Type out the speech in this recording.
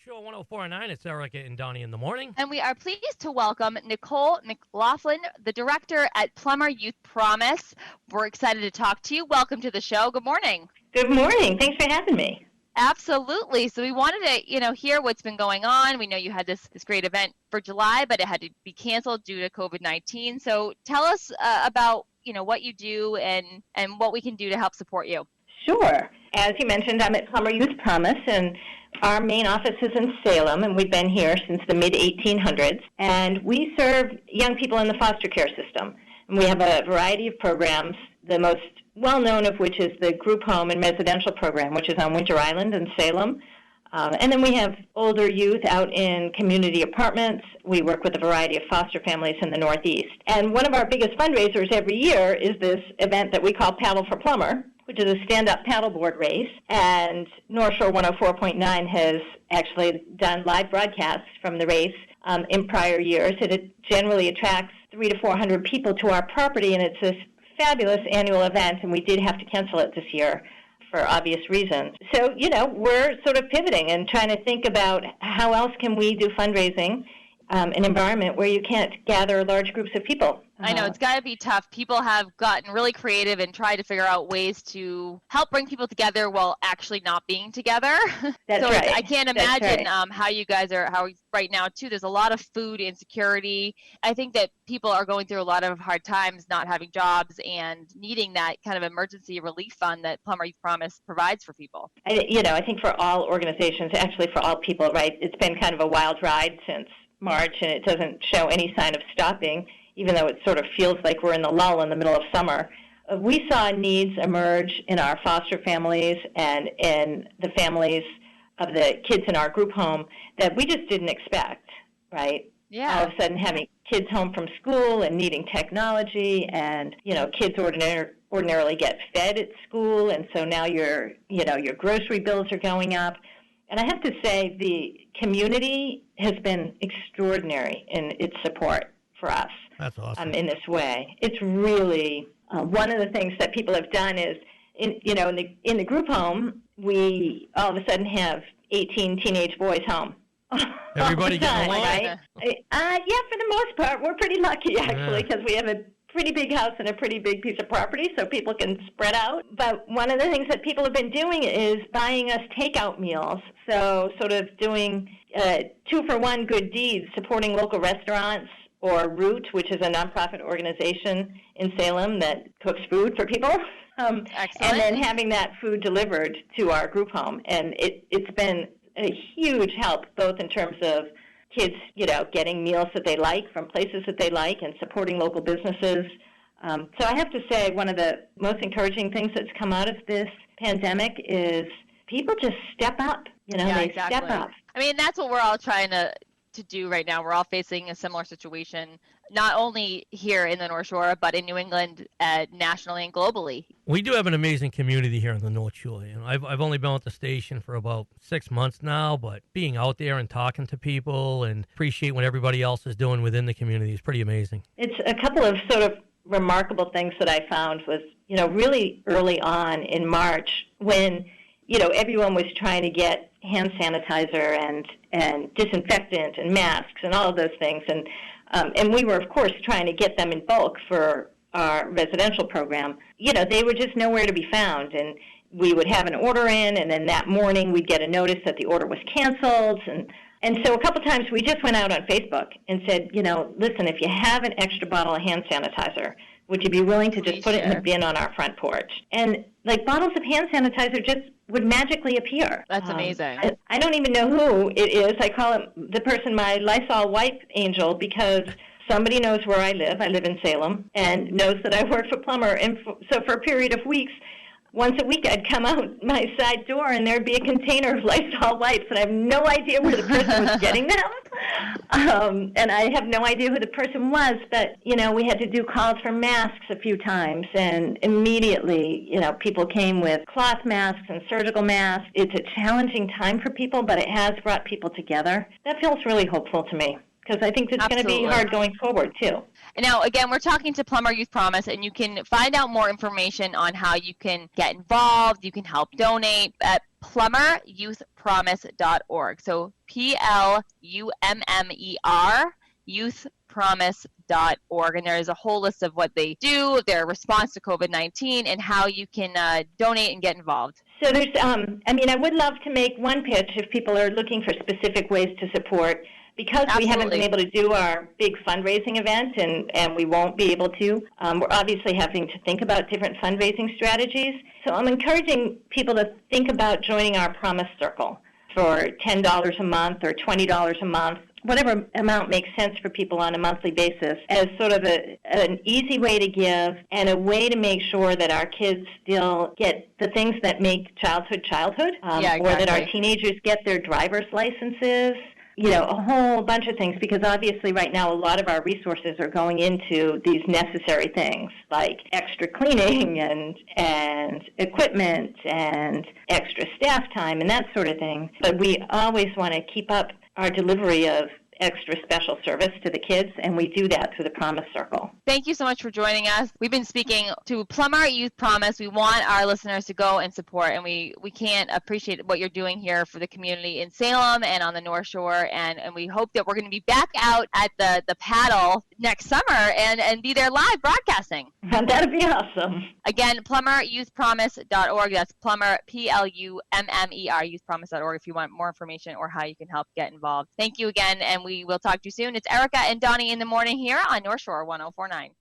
Show 104.9. It's Erica and Donnie in the morning. And we are pleased to welcome Nicole McLaughlin, the director at Plummer Youth Promise. We're excited to talk to you. Welcome to the show. Good morning. Good morning. Thanks for having me. Absolutely. So we wanted to, hear what's been going on. We know you had this great event for July, but it had to be canceled due to COVID-19. So tell us about, what you do and what we can do to help support you. Sure. As you mentioned, I'm at Plummer Youth Promise, and our main office is in Salem, and we've been here since the mid-1800s. And we serve young people in the foster care system. And we have a variety of programs, the most well-known of which is the group home and residential program, which is on Winter Island in Salem. And then we have older youth out in community apartments. We work with a variety of foster families in the Northeast. And one of our biggest fundraisers every year is this event that we call Paddle for Plummer, which is a stand-up paddleboard race. And North Shore 104.9 has actually done live broadcasts from the race in prior years. It generally attracts 300 to 400 people to our property, and it's this fabulous annual event, and we did have to cancel it this year for obvious reasons. So, we're sort of pivoting and trying to think about how else can we do fundraising an environment where you can't gather large groups of people. I know, it's got to be tough. People have gotten really creative and tried to figure out ways to help bring people together while actually not being together. That's so right. I can't imagine how you guys are, right now, too. There's a lot of food insecurity. I think that people are going through a lot of hard times not having jobs and needing that kind of emergency relief fund that Plummer Youth Promise provides for people. I think for all organizations, actually for all people, right, it's been kind of a wild ride since March, and it doesn't show any sign of stopping, even though it sort of feels like we're in the lull in the middle of summer. We saw needs emerge in our foster families and in the families of the kids in our group home that we just didn't expect, right? Yeah. All of a sudden having kids home from school and needing technology, and, kids ordinarily get fed at school, and so now your grocery bills are going up. And I have to say the community has been extraordinary in its support for us. That's awesome. In this way. It's really one of the things that people have done is, in the group home, we all of a sudden have 18 teenage boys home. Everybody getting along? Right? Yeah, for the most part. We're pretty lucky, actually, because we have a pretty big house and a pretty big piece of property, so people can spread out. But one of the things that people have been doing is buying us takeout meals. So sort of doing 2-for-1 good deeds, supporting local restaurants, or Root, which is a nonprofit organization in Salem that cooks food for people. Excellent. And then having that food delivered to our group home. And it's been a huge help, both in terms of kids, getting meals that they like from places that they like and supporting local businesses. So I have to say one of the most encouraging things that's come out of this pandemic is people just step up. They step up. I mean, that's what we're all trying to do right now. We're all facing a similar situation, not only here in the North Shore, but in New England, nationally and globally. We do have an amazing community here in the North Shore. I've only been at the station for about 6 months now, but being out there and talking to people and appreciate what everybody else is doing within the community is pretty amazing. It's a couple of sort of remarkable things that I found was, really early on in March when, everyone was trying to get hand sanitizer and disinfectant and masks and all of those things. And we were, of course, trying to get them in bulk for our residential program. They were just nowhere to be found. And we would have an order in, and then that morning we'd get a notice that the order was canceled. And so a couple times we just went out on Facebook and said, listen, if you have an extra bottle of hand sanitizer, would you be willing to just put it in the bin on our front porch? And, bottles of hand sanitizer just would magically appear. That's amazing. I don't even know who it is. I call the person my Lysol wipe angel because somebody knows where I live. I live in Salem and knows that I work for Plummer. And so for a period of weeks, once a week I'd come out my side door and there'd be a container of Lysol wipes, and I have no idea where the person was getting them. And I have no idea who the person was, but, we had to do calls for masks a few times, and immediately, people came with cloth masks and surgical masks. It's a challenging time for people, but it has brought people together. That feels really hopeful to me, because I think it's going to be hard going forward, too. Now, again, we're talking to Plummer Youth Promise, and you can find out more information on how you can get involved, you can help donate at plummeryouthpromise.org. So PLUMMER youthpromise.org, and there's a whole list of what they do, their response to COVID-19, and how you can donate and get involved. So there's, I would love to make one pitch if people are looking for specific ways to support. Because we haven't been able to do our big fundraising event, and we won't be able to, we're obviously having to think about different fundraising strategies. So I'm encouraging people to think about joining our Promise Circle for $10 a month or $20 a month, whatever amount makes sense for people on a monthly basis, as sort of an easy way to give and a way to make sure that our kids still get the things that make childhood, exactly. Or that our teenagers get their driver's licenses. A whole bunch of things, because obviously right now a lot of our resources are going into these necessary things like extra cleaning and equipment and extra staff time and that sort of thing. But we always want to keep up our delivery of extra special service to the kids, and we do that through the Promise Circle. Thank you so much for joining us. We've been speaking to Plummer Youth Promise. We want our listeners to go and support, and we can't appreciate what you're doing here for the community in Salem and on the North Shore, and we hope that we're going to be back out at the paddle next summer and be there live broadcasting. That'd be awesome. Again, plummeryouthpromise.org. That's Plummer, PLUMMER, youthpromise.org if you want more information or how you can help get involved. Thank you again, and we will talk to you soon. It's Erica and Donnie in the morning here on North Shore 1049.